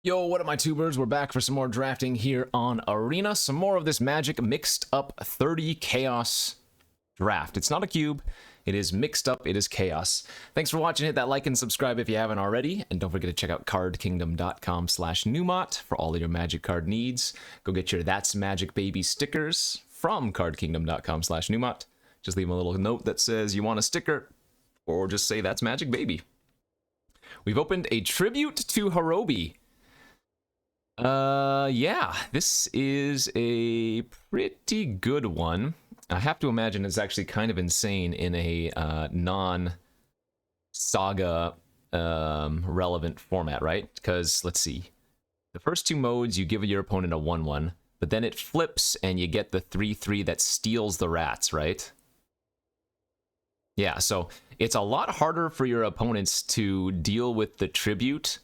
Yo, what up my tubers? We're back for some more drafting here on Arena. Some more of this Magic mixed up 30 Chaos draft. It's not a cube. It is mixed up. It is chaos. Thanks for watching. Hit that like and subscribe if you haven't already. And don't forget to check out cardkingdom.com/Numot for all of your Magic card needs. Go get your That's Magic Baby stickers from cardkingdom.com/Numot. Just leave them a little note that says you want a sticker, or just say That's Magic Baby. We've opened a tribute to Harobi. Yeah, this is a pretty good one. I have to imagine it's actually kind of insane in a non-saga relevant format, right? Because, let's see. The first two modes, you give your opponent a 1/1, but then it flips and you get the 3/3 that steals the rats, right? Yeah, so it's a lot harder for your opponents to deal with the tribute,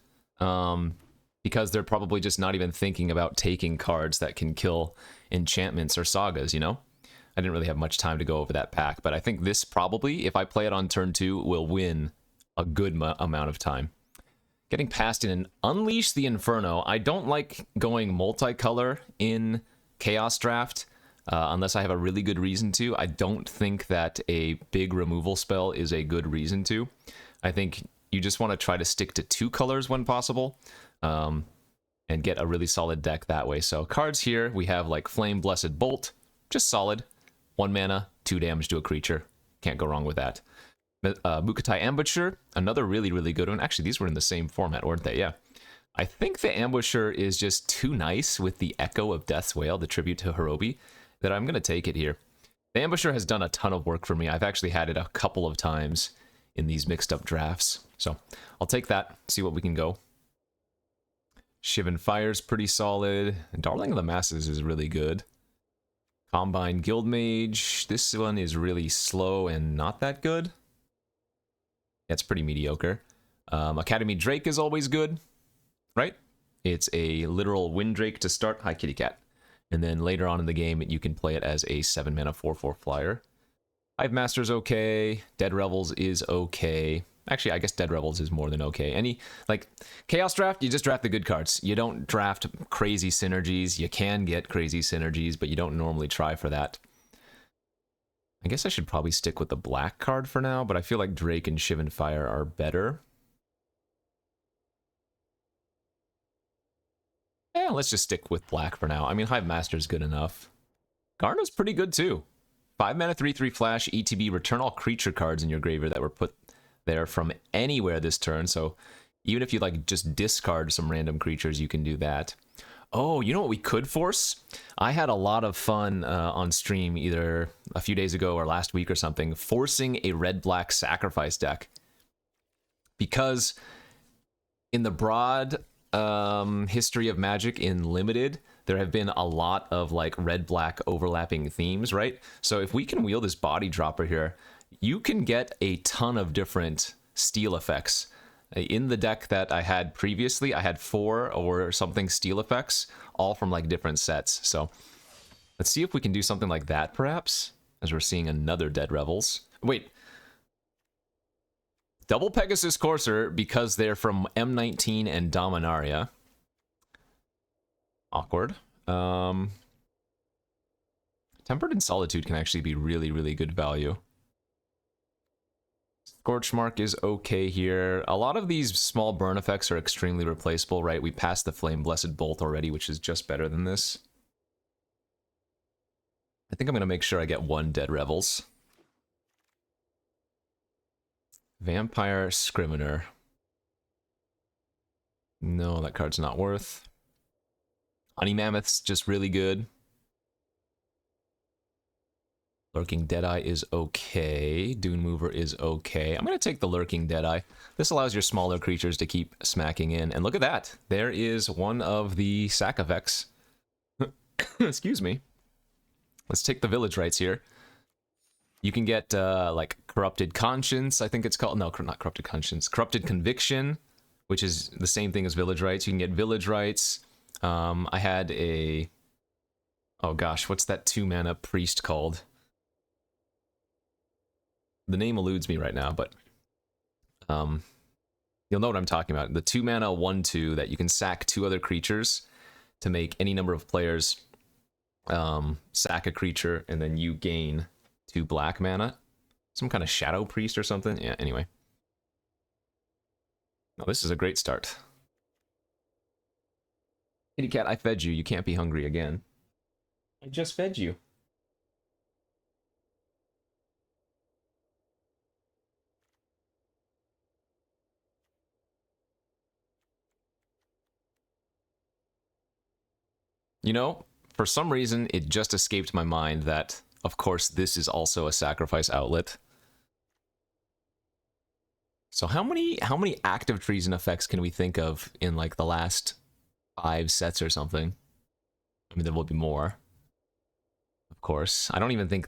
because they're probably just not even thinking about taking cards that can kill enchantments or sagas, you know? I didn't really have much time to go over that pack, but I think this probably, if I play it on turn 2, will win a good amount of time. Getting past it and Unleash the Inferno. I don't like going multicolor in Chaos Draft, unless I have a really good reason to. I don't think that a big removal spell is a good reason to. I think you just want to try to stick to 2 colors when possible. And get a really solid deck that way. So cards here, we have like Flame Blessed Bolt, just solid. 1 mana, 2 damage to a creature. Can't go wrong with that. Mukotai Ambusher, another really, really good one. Actually, these were in the same format, weren't they? Yeah. I think the Ambusher is just too nice with the Echo of Death's Wail, the tribute to Harobi, that I'm going to take it here. The Ambusher has done a ton of work for me. I've actually had it a couple of times in these mixed up drafts. So I'll take that, see what we can go. Shivan Fire's pretty solid. Darling of the Masses is really good. Combine Guildmage. This one is really slow and not that good. That's pretty mediocre. Academy Drake is always good, right? It's a literal Wind Drake to start. Hi, kitty cat. And then later on in the game, you can play it as a 7 mana 4/4 flyer. Hive Master's okay. Dead Revels is okay. Actually, I guess Dead Revels is more than okay. Chaos Draft, you just draft the good cards. You don't draft crazy synergies. You can get crazy synergies, but you don't normally try for that. I guess I should probably stick with the black card for now, but I feel like Drake and Shivan Fire are better. Yeah, let's just stick with black for now. I mean, Hive Master's good enough. Garna's pretty good too. 5 mana 3/3 flash, ETB, return all creature cards in your graveyard that were put there from anywhere this turn. So even if you like just discard some random creatures, you can do that. Oh, you know what we could force? I had a lot of fun on stream either a few days ago or last week or something, forcing a red-black sacrifice deck. Because in the broad history of Magic in Limited, there have been a lot of like red-black overlapping themes, right? So if we can wheel this body dropper here, you can get a ton of different steal effects. In the deck that I had previously, I had 4 or something steal effects, all from like different sets. So let's see if we can do something like that, perhaps, as we're seeing another Dead Revels. Wait. Double Pegasus Courser, because they're from M19 and Dominaria. Awkward. Tempered in Solitude can actually be really, really good value. Scorchmark is okay here. A lot of these small burn effects are extremely replaceable, right? We passed the Flame Blessed Bolt already, which is just better than this. I think I'm going to make sure I get 1 Dead Revels. Vampire Scrivener. No, that card's not worth. Honey Mammoth's just really good. Lurking Deadeye is okay. Dune Mover is okay. I'm going to take the Lurking Deadeye. This allows your smaller creatures to keep smacking in. And look at that. There is one of the sack effects. Excuse me. Let's take the Village Rites here. You can get, like, Corrupted Conscience, I think it's called. No, not Corrupted Conscience. Corrupted Conviction, which is the same thing as Village Rites. You can get Village Rites. I had a... Oh gosh, what's that 2 mana priest called? The name eludes me right now, but You'll know what I'm talking about. The 2-mana 1/2 that you can sack 2 other creatures to make any number of players sack a creature, and then you gain 2 black mana. Some kind of Shadow Priest or something. Yeah, anyway. No, this is a great start. Kitty cat, I fed you. You can't be hungry again. I just fed you. You know, for some reason, it just escaped my mind that, of course, this is also a sacrifice outlet. So how many active treason effects can we think of in like the last 5 sets or something? I mean, there will be more, of course. I don't even think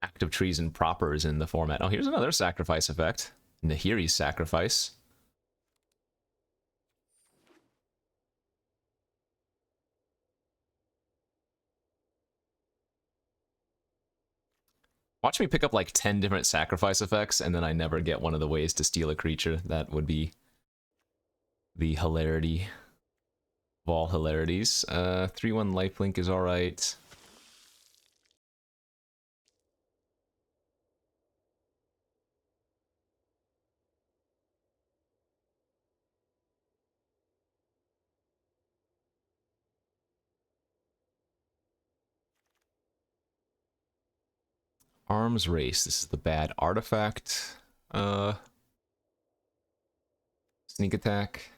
active treason proper is in the format. Oh, here's another sacrifice effect. Nahiri's sacrifice. Watch me pick up like 10 different sacrifice effects, and then I never get one of the ways to steal a creature. That would be the hilarity of all hilarities. 3/1 lifelink is alright. Arms Race. This is the bad artifact. Sneak attack.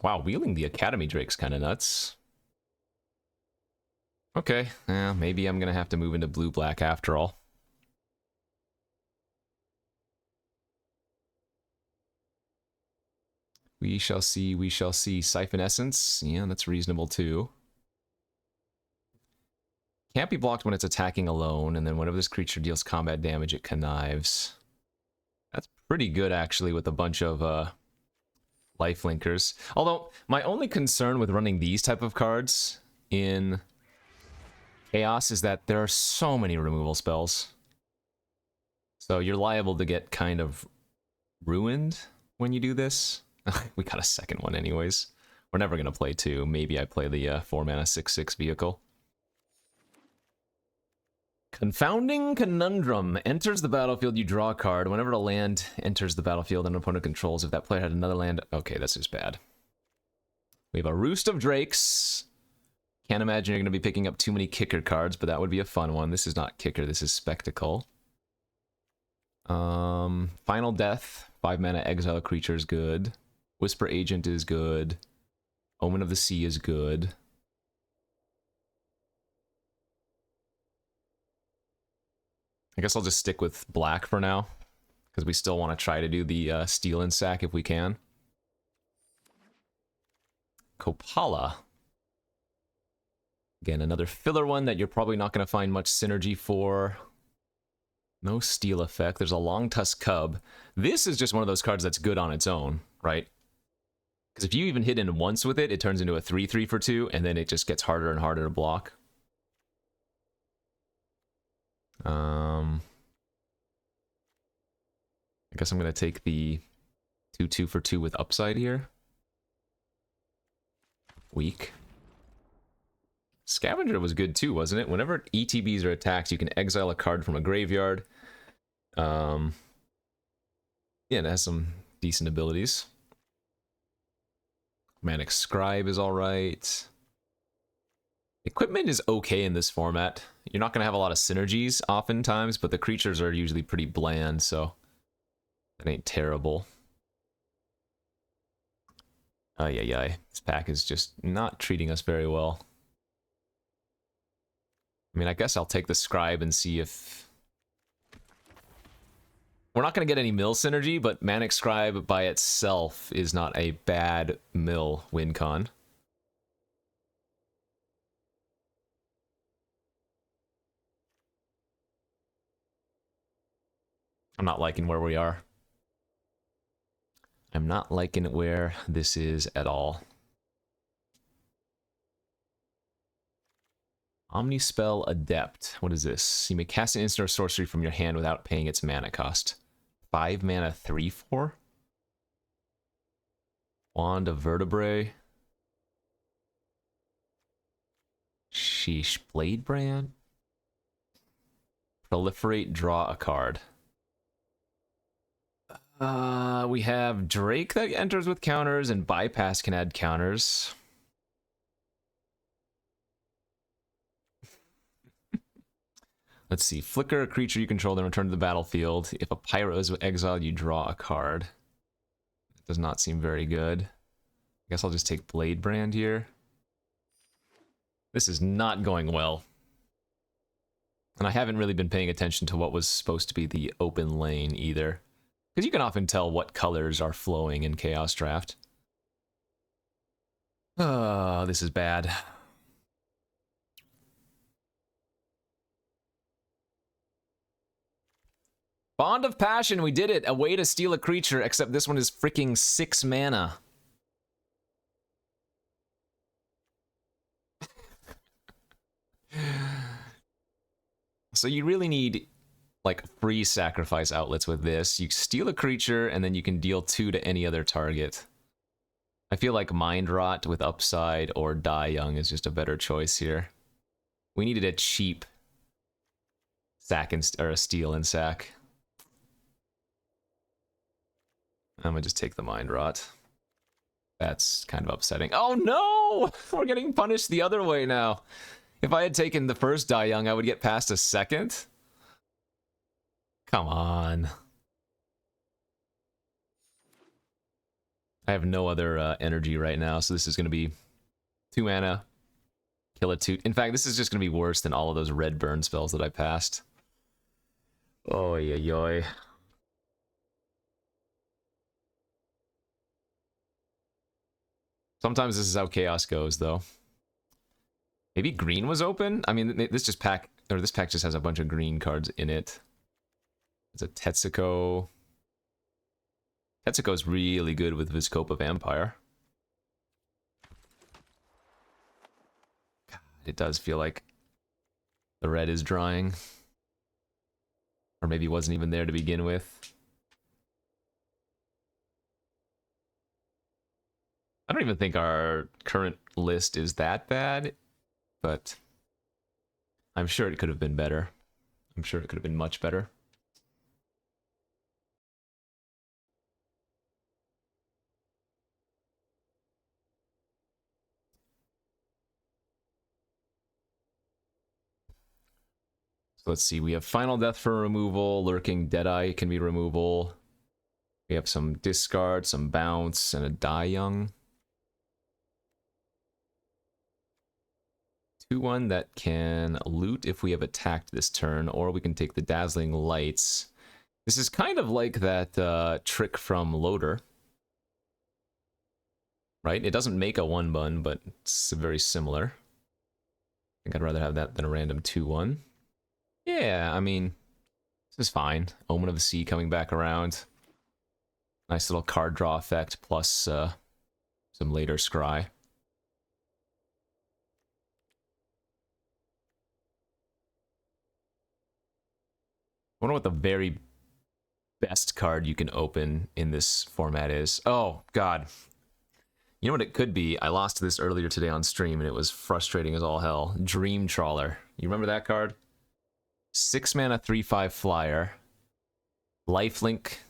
Wow, wheeling the Academy Drake's kind of nuts. Okay, yeah, maybe I'm gonna have to move into blue-black after all. We shall see, we shall see. Siphon Essence, yeah, that's reasonable too. Can't be blocked when it's attacking alone, and then whenever this creature deals combat damage, it connives. That's pretty good, actually, with a bunch of lifelinkers. Although, my only concern with running these type of cards in Chaos is that there are so many removal spells. So you're liable to get kind of ruined when you do this. We got a second one anyways. We're never going to play 2. Maybe I play the 4-mana 6/6 vehicle. Confounding Conundrum. Enters the battlefield, you draw a card. Whenever a land enters the battlefield and an opponent controls, if that player had another land... Okay, this is bad. We have a Roost of Drakes. Can't imagine you're going to be picking up too many kicker cards, but that would be a fun one. This is not kicker, this is spectacle. Final Death. 5-mana exile creature is good. Whisper Agent is good. Omen of the Sea is good. I guess I'll just stick with black for now, because we still want to try to do the steal and sack if we can. Kopala. Again, another filler one that you're probably not going to find much synergy for. No steal effect. There's a Long Tusk Cub. This is just one of those cards that's good on its own, right? Because if you even hit in once with it, it turns into a 3/3 for 2, and then it just gets harder and harder to block. I guess I'm going to take the 2/2 for 2 with upside here. Weak. Scavenger was good too, wasn't it? Whenever ETBs are attacked, you can exile a card from a graveyard. Yeah, it has some decent abilities. Manic Scribe is alright. Equipment is okay in this format. You're not going to have a lot of synergies oftentimes, but the creatures are usually pretty bland, so that ain't terrible. Yeah. This pack is just not treating us very well. I mean, I guess I'll take the Scribe and see if... We're not going to get any mill synergy, but Manic Scribe by itself is not a bad mill win con. I'm not liking where we are. I'm not liking where this is at all. Omnispell Adept. What is this? You may cast an instant or sorcery from your hand without paying its mana cost. 5 mana, 3/4? Wand of Vertebrae. Sheesh. Blade Brand? Proliferate, draw a card. We have Drake that enters with counters, and Bypass can add counters. Let's see. Flicker a creature you control, then return to the battlefield. If a Pyro is exiled, you draw a card. That does not seem very good. I guess I'll just take Blade Brand here. This is not going well. And I haven't really been paying attention to what was supposed to be the open lane either. Because you can often tell what colors are flowing in Chaos Draft. Oh, this is bad. Bond of Passion, we did it. A way to steal a creature, except this one is freaking 6 mana. So you really need, like, free sacrifice outlets with this. You steal a creature, and then you can deal 2 to any other target. I feel like Mind Rot with Upside or Die Young is just a better choice here. We needed a cheap sack or a steal and sack. I'm gonna just take the Mind Rot. That's kind of upsetting. Oh no! We're getting punished the other way now. If I had taken the first Die Young, I would get past a second? Come on. I have no other energy right now, so this is going to be 2 mana, kill a 2. In fact, this is just going to be worse than all of those red burn spells that I passed. Oh, yoy. Sometimes this is how Chaos goes, though. Maybe green was open? I mean, this pack just has a bunch of green cards in it. It's a Tetsuko. Tetsuko's really good with Vizkopa Vampire. God, it does feel like the red is drying. Or maybe wasn't even there to begin with. I don't even think our current list is that bad, but I'm sure it could have been better. I'm sure it could have been much better. So let's see, we have Final Death for removal, Lurking Deadeye can be removal. We have some discard, some bounce, and a Die Young. 2/1 that can loot if we have attacked this turn, or we can take the Dazzling Lights. This is kind of like that trick from Loader. Right? It doesn't make a 1/1, but it's very similar. I think I'd rather have that than a random 2/1. Yeah, I mean, this is fine. Omen of the Sea coming back around. Nice little card draw effect, plus some later scry. I wonder what the very best card you can open in this format is. Oh, God. You know what it could be? I lost this earlier today on stream, and it was frustrating as all hell. Dream Trawler. You remember that card? 6 mana, 3/5 flyer. Lifelink.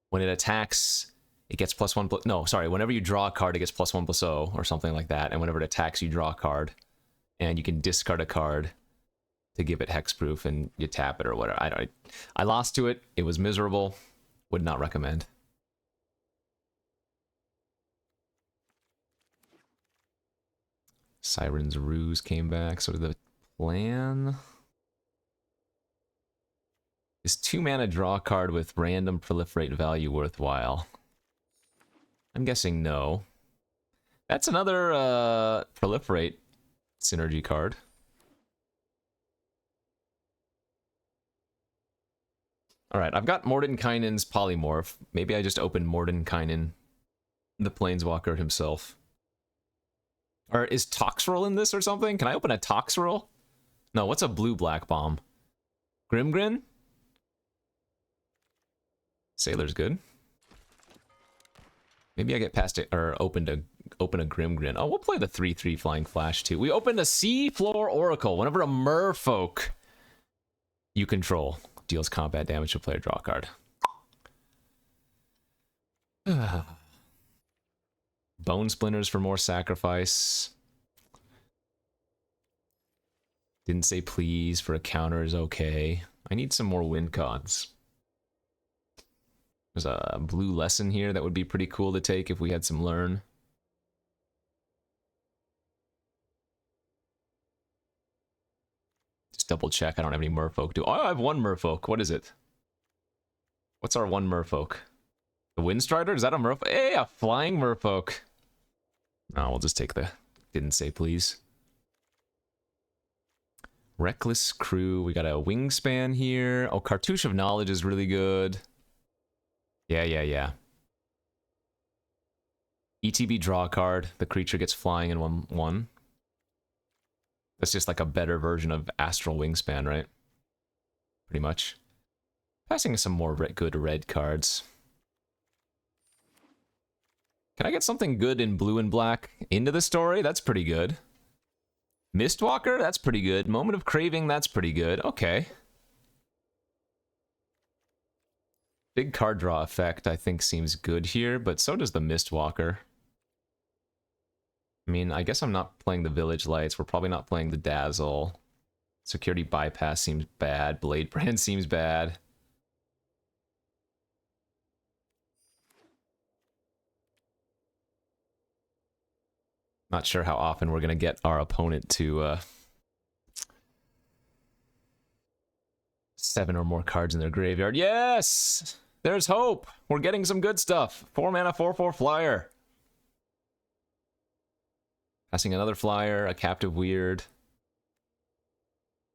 When it attacks, it gets +1. No, sorry. Whenever you draw a card, it gets +1/+0 or something like that. And whenever it attacks, you draw a card. And you can discard a card to give it hexproof, and you tap it or whatever. I lost to it. It was miserable. Would not recommend. Siren's Ruse came back. So the plan is 2 mana, draw a card with random proliferate value worthwhile. I'm guessing no. That's another proliferate synergy card. Alright, I've got Mordenkainen's Polymorph. Maybe I just open Mordenkainen, the Planeswalker himself. Or is Toxrill in this or something? Can I open a Toxrill? No, what's a blue-black bomb? Grimgrin? Sailor's good. Maybe I get past it, or open a Grimgrin. Oh, we'll play the 3/3 Flying Flash too. We opened a Seafloor Oracle. Whenever a merfolk you control deals combat damage to player, draw a card. Bone Splinters for more sacrifice. Didn't say please for a counter is okay. I need some more win cons. There's a blue lesson here that would be pretty cool to take if we had some learn. Just double check. I don't have any merfolk. Oh, I have one merfolk. What is it? What's our one merfolk? The Windstrider? Is that a merfolk? Hey, a flying merfolk. No, we'll just take the didn't say please. Reckless Crew. We got a Wingspan here. Oh, Cartouche of Knowledge is really good. Yeah. ETB draw a card. The creature gets flying in 1/1. That's just like a better version of Astral Wingspan, right? Pretty much. Passing some more good red cards. Can I get something good in blue and black into the story? That's pretty good. Mistwalker? That's pretty good. Moment of Craving? That's pretty good. Okay. Big card draw effect, I think, seems good here, but so does the Mistwalker. I mean, I guess I'm not playing the Village Lights. We're probably not playing the Dazzle. Security Bypass seems bad. Blade Brand seems bad. Not sure how often we're going to get our opponent to 7 or more cards in their graveyard. Yes! There's hope! We're getting some good stuff. 4 mana, 4/4 flyer. Passing another flyer, a Captive Weird.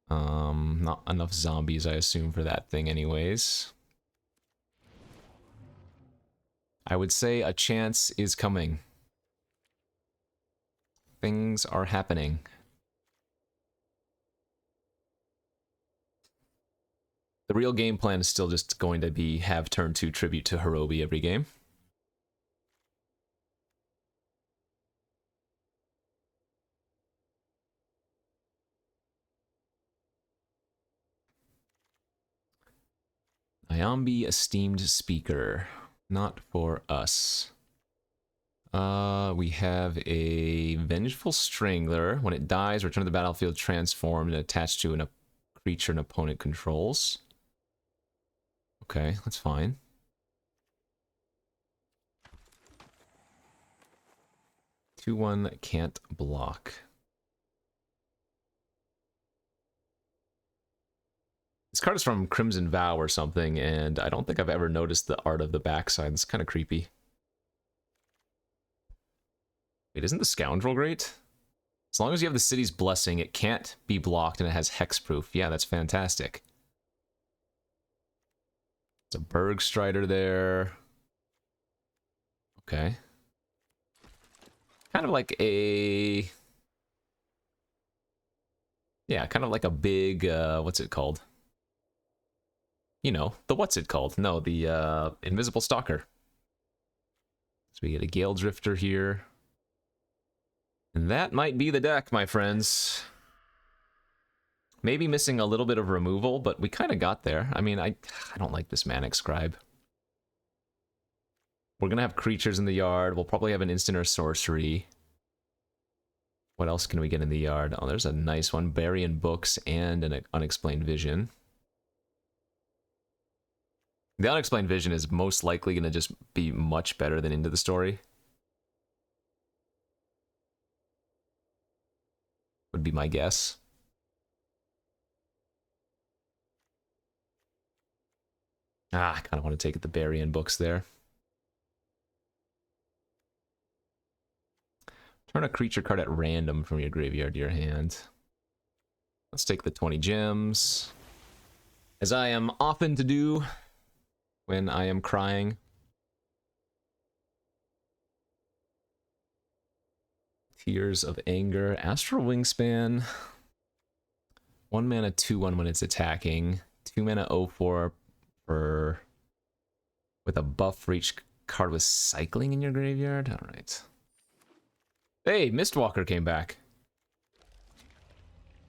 Not enough zombies, I assume, for that thing anyways. I would say a chance is coming. Things are happening. The real game plan is still just going to be have turn 2 tribute to Hirobi every game. Iambi Esteemed Speaker. Not for us. We have a Vengeful Strangler. When it dies, return to the battlefield transformed and attached to a creature an opponent controls. Okay, that's fine. Two one can't block. This card is from Crimson Vow or something, and I don't think I've ever noticed the art of the backside. It's kind of creepy. Wait, isn't the Scoundrel great? As long as you have the City's Blessing, it can't be blocked and it has hexproof. Yeah, that's fantastic. It's a Bergstrider there. Okay. Kind of like a... Yeah, kind of like a big, what's it called? You know, the what's it called? No, the Invisible Stalker. So we get a Gale Drifter here. And that might be the deck, my friends. Maybe missing a little bit of removal, but we kind of got there. I mean, I don't like this Manic Scribe. We're going to have creatures in the yard. We'll probably have an instant or sorcery. What else can we get in the yard? Oh, there's a nice one. Burying Books and an Unexplained Vision. The Unexplained Vision is most likely going to just be much better than Into the Story. Would be my guess. I kind of want to take the Burying Books there. Turn a creature card at random from your graveyard to your hand. Let's take the 20 gems. As I am often to do when I am crying. Tears of Anger, Astral Wingspan. 1 mana 2/1 when it's attacking. 2 mana 0/4 for with a buff for each card with cycling in your graveyard. All right. Hey, Mistwalker came back.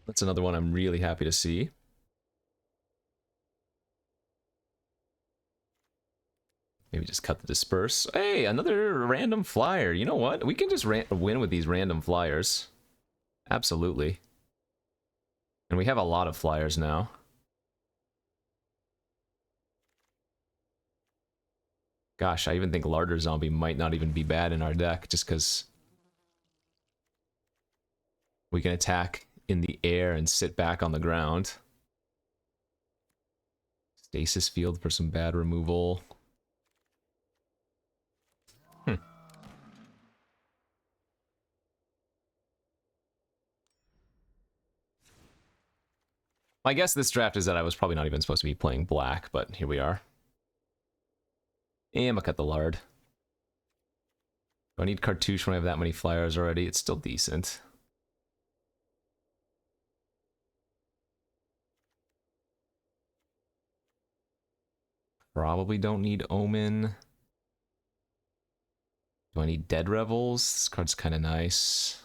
That's another one I'm really happy to see. Maybe just cut the disperse. Hey, another random flyer. You know what? We can just win with these random flyers. Absolutely. And we have a lot of flyers now. Gosh, I even think Larder Zombie might not even be bad in our deck, just because we can attack in the air and sit back on the ground. Stasis Field for some bad removal. My guess this draft is that I was probably not even supposed to be playing black, but here we are. And I'm gonna cut the Lard. Do I need Cartouche when I have that many flyers already? It's still decent. Probably don't need Omen. Do I need Dead Revels? This card's kind of nice.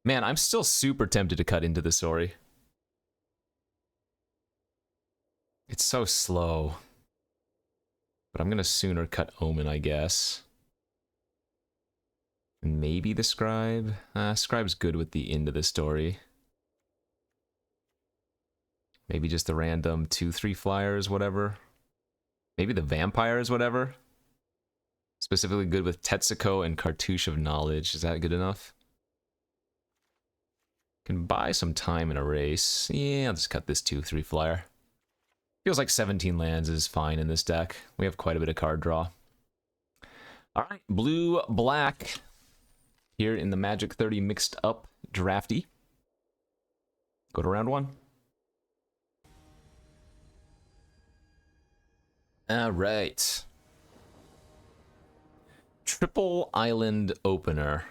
Man, I'm still super tempted to cut into the Sori. It's so slow. But I'm gonna sooner cut Omen, I guess. And maybe the Scribe. Scribe's good with the end of the story. Maybe just the random 2/3 flyers, whatever. Maybe the Vampires, whatever. Specifically good with Tetsuko and Cartouche of Knowledge. Is that good enough? Can buy some time in a race. Yeah, I'll just cut this 2/3 flyer. Feels like 17 lands is fine in this deck. We have quite a bit of card draw. Alright, blue-black. Here in the Magic 30 mixed up drafty. Go to round 1. Alright. Triple Island Opener.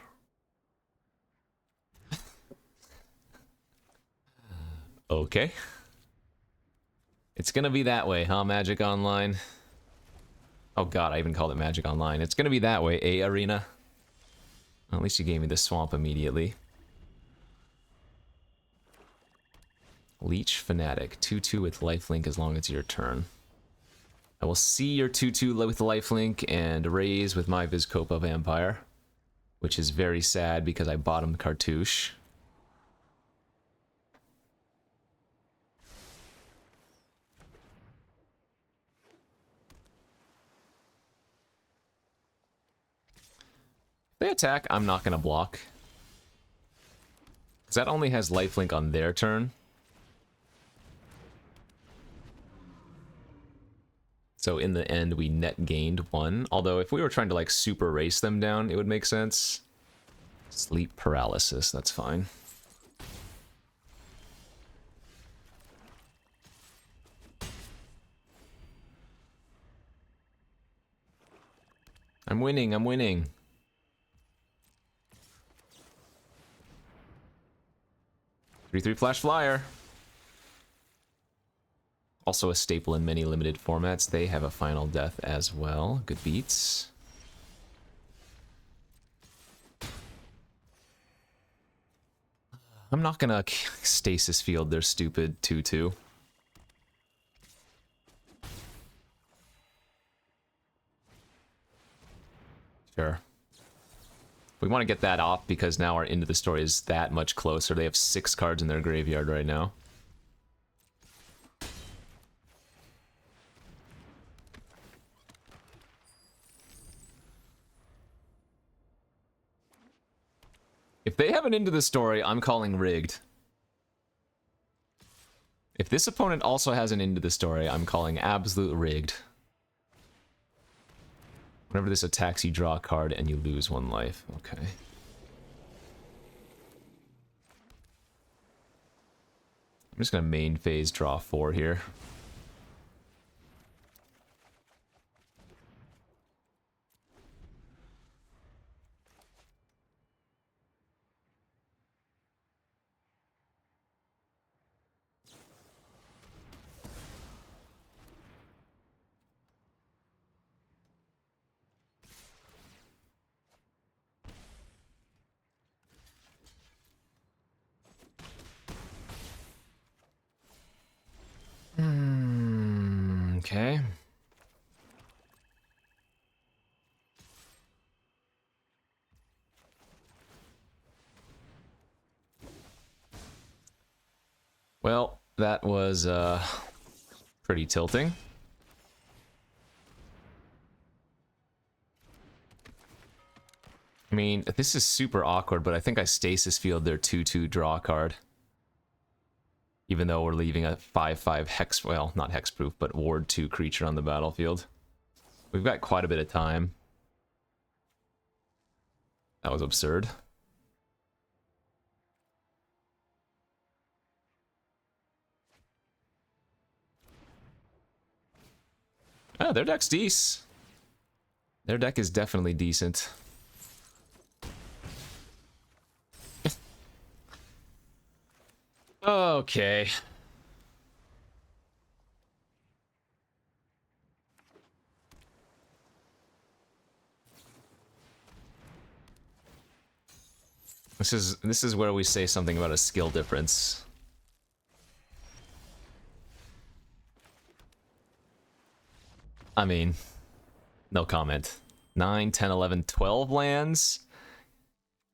Okay. It's gonna be that way, huh, Magic Online? Oh god, I even called it Magic Online. It's gonna be that way, eh, Arena? Well, at least you gave me the swamp immediately. Leech Fanatic. 2/2 with lifelink as long as it's your turn. I will see your 2/2 with lifelink and raise with my Vizkopa Vampire, which is very sad because I bottomed Cartouche. If they attack, I'm not going to block. Because that only has lifelink on their turn. So in the end, we net gained 1. Although if we were trying to like super race them down, it would make sense. Sleep paralysis, that's fine. I'm winning, I'm winning. Three Flash Flyer. Also a staple in many limited formats. They have a final death as well. Good beats. I'm not gonna Stasis Field their stupid 2/2. Sure. We want to get that off because now our end of the story is that much closer. They have 6 cards in their graveyard right now. If they have an end of the story, I'm calling rigged. If this opponent also has an end of the story, I'm calling absolute rigged. Whenever this attacks, you draw a card and you lose 1 life. Okay. I'm just gonna main phase draw 4 here. Okay. Well, that was pretty tilting. I mean, this is super awkward, but I think I Stasis Field their 2/2 draw card. Even though we're leaving a 5/5 hex, well, not hexproof, but ward 2 creature on the battlefield. We've got quite a bit of time. That was absurd. Ah, their deck's decent. Their deck is definitely decent. Okay. This is where we say something about a skill difference. I mean, no comment. 9, 10, 11, 12 lands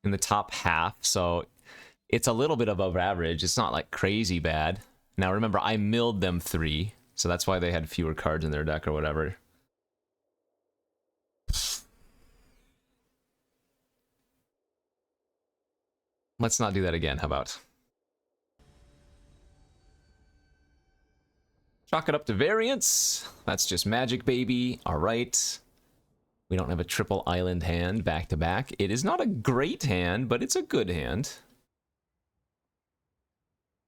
in the top half, so it's a little bit above average. It's not like crazy bad. Now remember, I milled them 3, so that's why they had fewer cards in their deck or whatever. Let's not do that again, how about? Chalk it up to variance. That's just magic, baby. All right. We don't have a triple island hand back to back. It is not a great hand, but it's a good hand.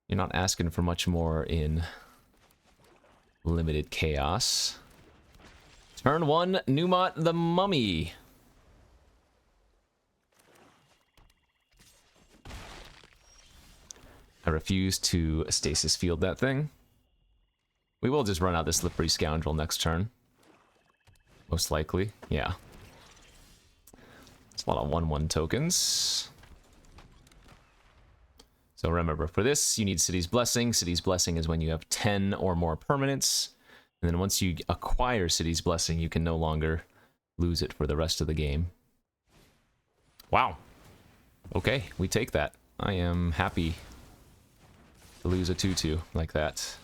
You're not asking for much more in limited chaos. Turn 1, NumotTheNummy. I refuse to Stasis Field that thing. We will just run out the Slippery Scoundrel next turn. Most likely, yeah. It's a lot of 1/1 tokens. So remember, for this, you need City's Blessing. City's Blessing is when you have 10 or more permanents. And then once you acquire City's Blessing, you can no longer lose it for the rest of the game. Wow. Okay, we take that. I am happy to lose a 2/2 like that.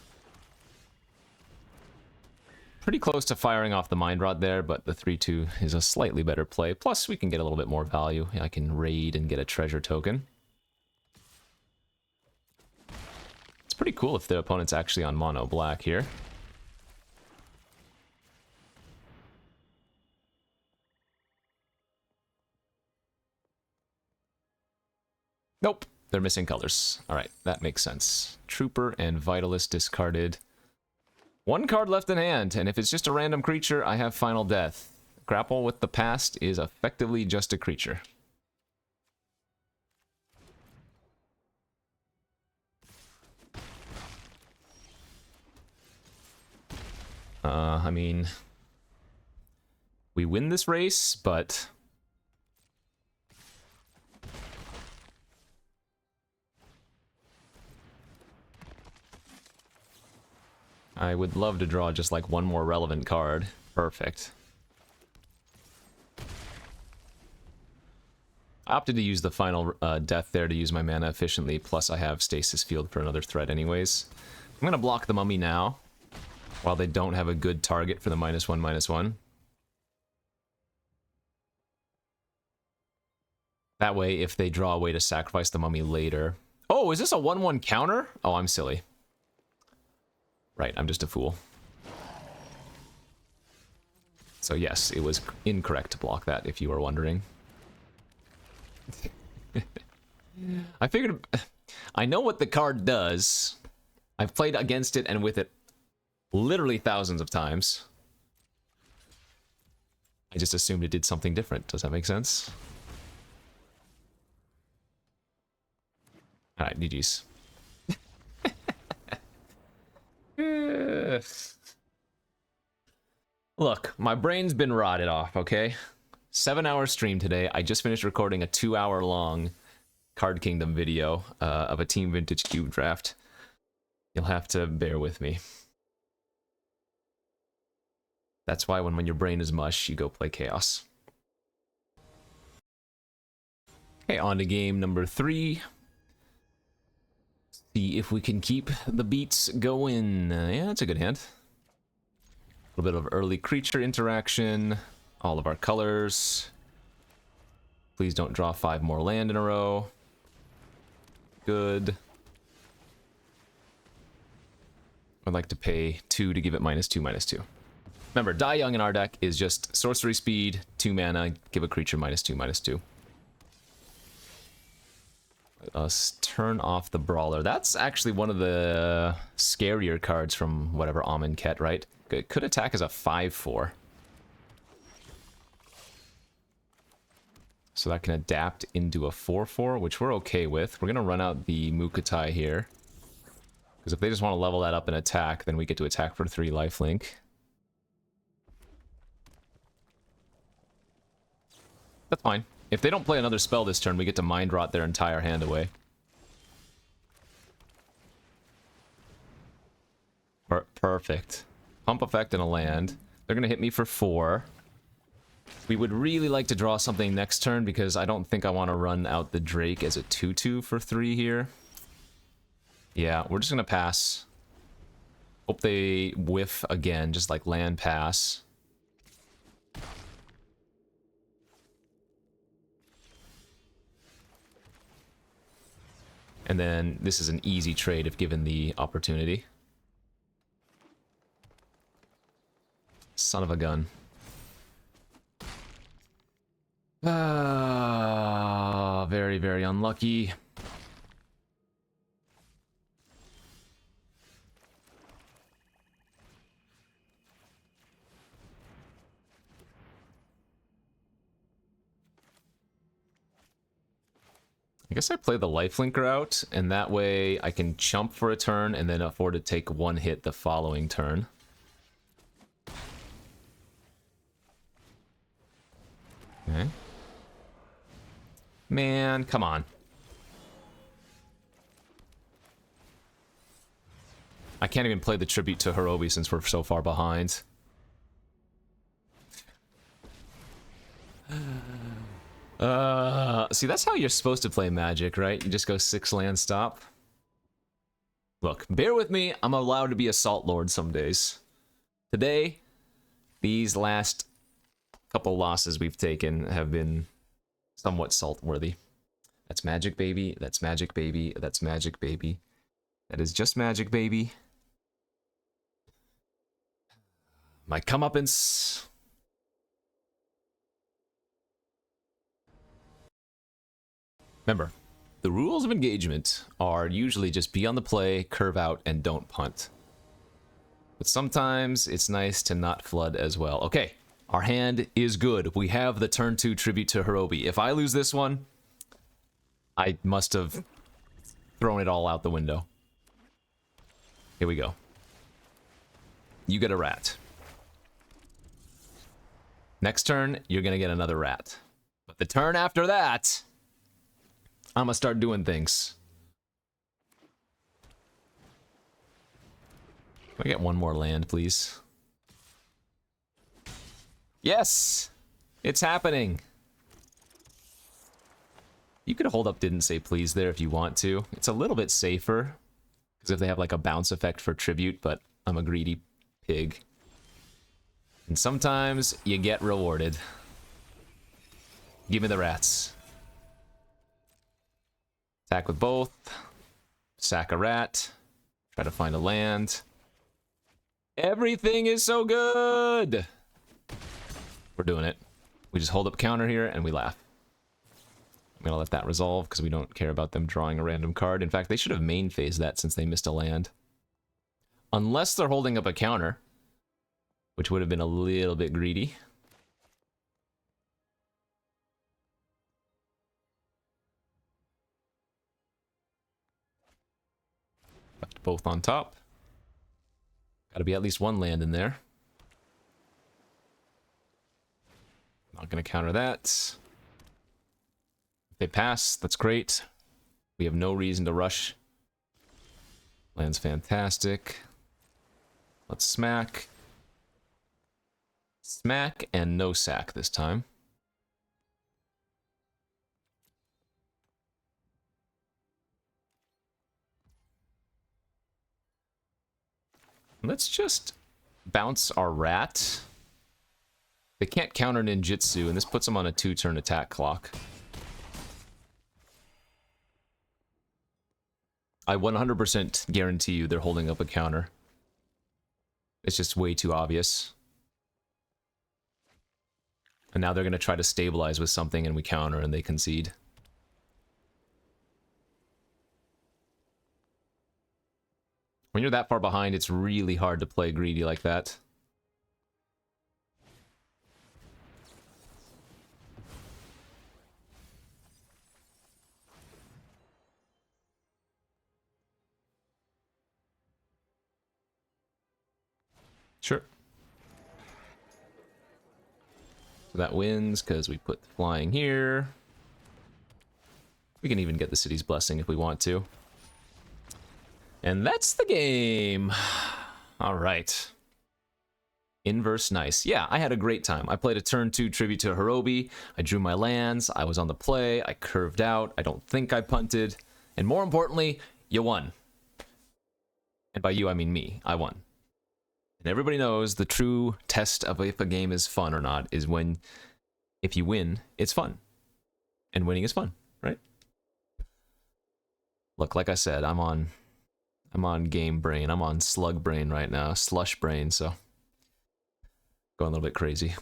Pretty close to firing off the Mind Rod there, but the 3/2 is a slightly better play. Plus, we can get a little bit more value. I can raid and get a treasure token. It's pretty cool if the opponent's actually on mono black here. Nope, they're missing colors. All right, that makes sense. Trooper and Vitalist discarded. 1 card left in hand, and if it's just a random creature, I have Final Death. Grapple with the Past is effectively just a creature. I mean, we win this race, but I would love to draw just like one more relevant card. Perfect. I opted to use the final death there to use my mana efficiently, plus I have Stasis Field for another threat anyways. I'm going to block the Mummy now, while they don't have a good target for the -1/-1. That way, if they draw a way to sacrifice the Mummy later... Oh, is this a 1/1 counter? Oh, I'm silly. Right, I'm just a fool. So yes, it was incorrect to block that, if you were wondering. I figured... I know what the card does. I've played against it and with it literally thousands of times. I just assumed it did something different. Does that make sense? Alright, GG's. Look, my brain's been rotted off, okay? 7-hour stream today. I just finished recording a 2-hour-long Card Kingdom video of a Team Vintage Cube draft. You'll have to bear with me. That's why when your brain is mush, you go play Chaos. Okay, on to game number 3. See if we can keep the beats going. Yeah, that's a good hand. A little bit of early creature interaction. All of our colors. Please don't draw 5 more land in a row. Good. I'd like to pay 2 to give it -2/-2. Remember, Die Young in our deck is just sorcery speed, 2 mana, give a creature -2/-2. Let us turn off the Brawler. That's actually one of the scarier cards from whatever Amonkhet, right? It could attack as a 5/4. So that can adapt into a 4/4, which we're okay with. We're going to run out the Mukotai here. Because if they just want to level that up and attack, then we get to attack for 3 lifelink. That's fine. If they don't play another spell this turn, we get to Mind Rot their entire hand away. Perfect. Pump effect and a land. They're going to hit me for 4. We would really like to draw something next turn because I don't think I want to run out the Drake as a 2/2 for 3 here. Yeah, we're just going to pass. Hope they whiff again, just like land pass. And then this is an easy trade if given the opportunity. Son of a gun. Ah, very, very unlucky. I guess I play the lifelinker out, and that way I can chump for a turn and then afford to take 1 hit the following turn. Okay. Man, come on. I can't even play the tribute to Hirobi since we're so far behind. See, that's how you're supposed to play Magic, right? You just go 6 land stop. Look, bear with me. I'm allowed to be a Salt Lord some days. Today, these last couple losses we've taken have been somewhat salt-worthy. That's Magic, baby. That's Magic, baby. That's Magic, baby. That is just Magic, baby. My comeuppance. Remember, the rules of engagement are usually just be on the play, curve out, and don't punt. But sometimes it's nice to not flood as well. Okay, our hand is good. We have the turn 2 tribute to Hirobi. If I lose this one, I must have thrown it all out the window. Here we go. You get a rat. Next turn, you're gonna get another rat. But the turn after that, I'm gonna start doing things. Can I get 1 more land, please? Yes! It's happening! You could hold up didn't say please there if you want to. It's a little bit safer. Because if they have like a bounce effect for tribute, but I'm a greedy pig. And sometimes you get rewarded. Give me the rats. Attack with both. Sack a rat. Try to find a land. Everything is so good! We're doing it. We just hold up counter here and we laugh. I'm gonna let that resolve because we don't care about them drawing a random card. In fact, they should have main phased that since they missed a land. Unless they're holding up a counter, which would have been a little bit greedy. Left both on top. Gotta be at least 1 land in there. Not gonna counter that. If they pass, that's great. We have no reason to rush. Land's fantastic. Let's smack. Smack and no sack this time. Let's just bounce our rat. They can't counter ninjutsu, and this puts them on a 2-turn attack clock. I 100% guarantee you they're holding up a counter. It's just way too obvious. And now they're going to try to stabilize with something, and we counter, and they concede. When you're that far behind, it's really hard to play greedy like that. Sure. So that wins because we put the flying here. We can even get the city's blessing if we want to. And that's the game. All right. Inverse nice. Yeah, I had a great time. I played a turn 2 tribute to Hirobi. I drew my lands. I was on the play. I curved out. I don't think I punted. And more importantly, you won. And by you, I mean me. I won. And everybody knows the true test of if a game is fun or not is when, if you win, it's fun. And winning is fun, right? Look, like I said, I'm on game brain. I'm on slug brain right now. Slush brain, so going a little bit crazy.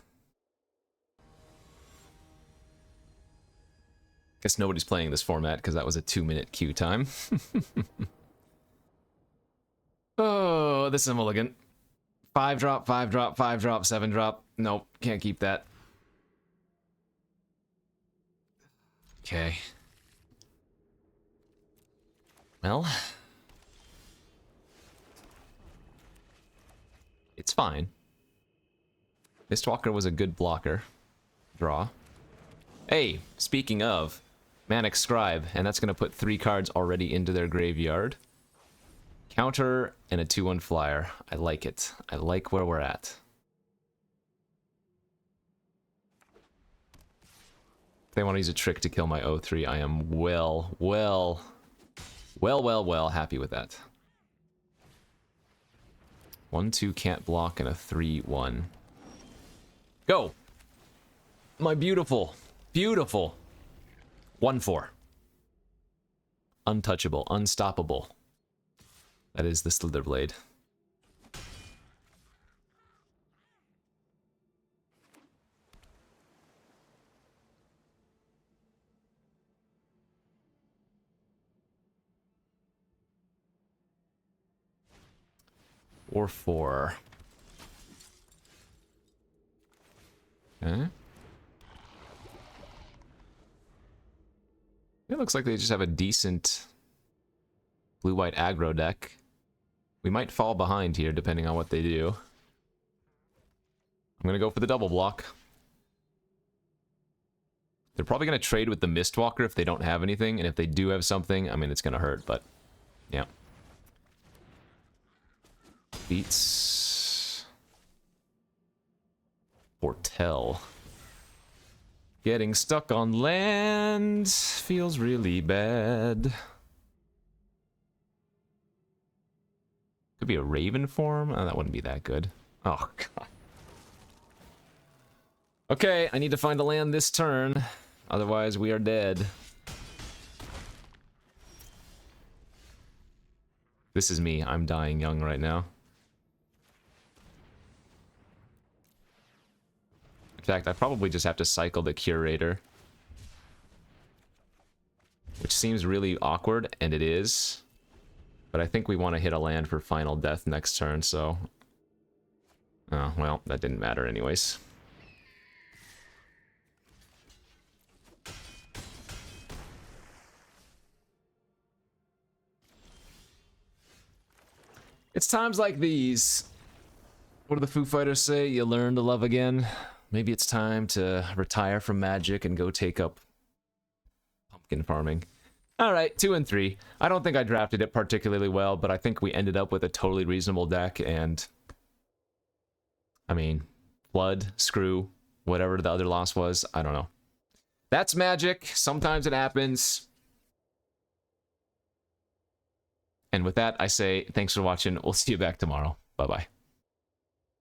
Guess nobody's playing this format because that was a 2-minute queue time. Oh, this is a mulligan. 5-drop, 5-drop, 5-drop, 7-drop. Nope, can't keep that. Okay. Well, it's fine. Mistwalker was a good blocker. Draw. Hey, speaking of, Manic Scribe, and that's going to put 3 cards already into their graveyard. Counter and a 2-1 flyer. I like it. I like where we're at. If they want to use a trick to kill my 0-3, I am well happy with that. 1-2 can't block and a 3-1. Go! My beautiful, beautiful 1-4. Untouchable, unstoppable. That is the Slitherblade. Or 4. Okay. It looks like they just have a decent blue-white aggro deck. We might fall behind here, depending on what they do. I'm gonna go for the double block. They're probably gonna trade with the Mistwalker if they don't have anything, and if they do have something, I mean, it's gonna hurt, but yeah. Beats Foretell. Getting stuck on land feels really bad. Could be a Raven form? Oh, that wouldn't be that good. Oh, God. Okay, I need to find a land this turn. Otherwise, we are dead. This is me. I'm dying young right now. In fact, I probably just have to cycle the Curator. Which seems really awkward, and it is. But I think we want to hit a land for final death next turn, so... Oh, well, that didn't matter anyways. It's times like these. What do the Foo Fighters say? You learn to love again? Maybe it's time to retire from Magic and go take up pumpkin farming. Alright, 2 and 3. I don't think I drafted it particularly well, but I think we ended up with a totally reasonable deck, and... I mean, Flood, Screw, whatever the other loss was. I don't know. That's Magic. Sometimes it happens. And with that, I say thanks for watching. We'll see you back tomorrow. Bye-bye.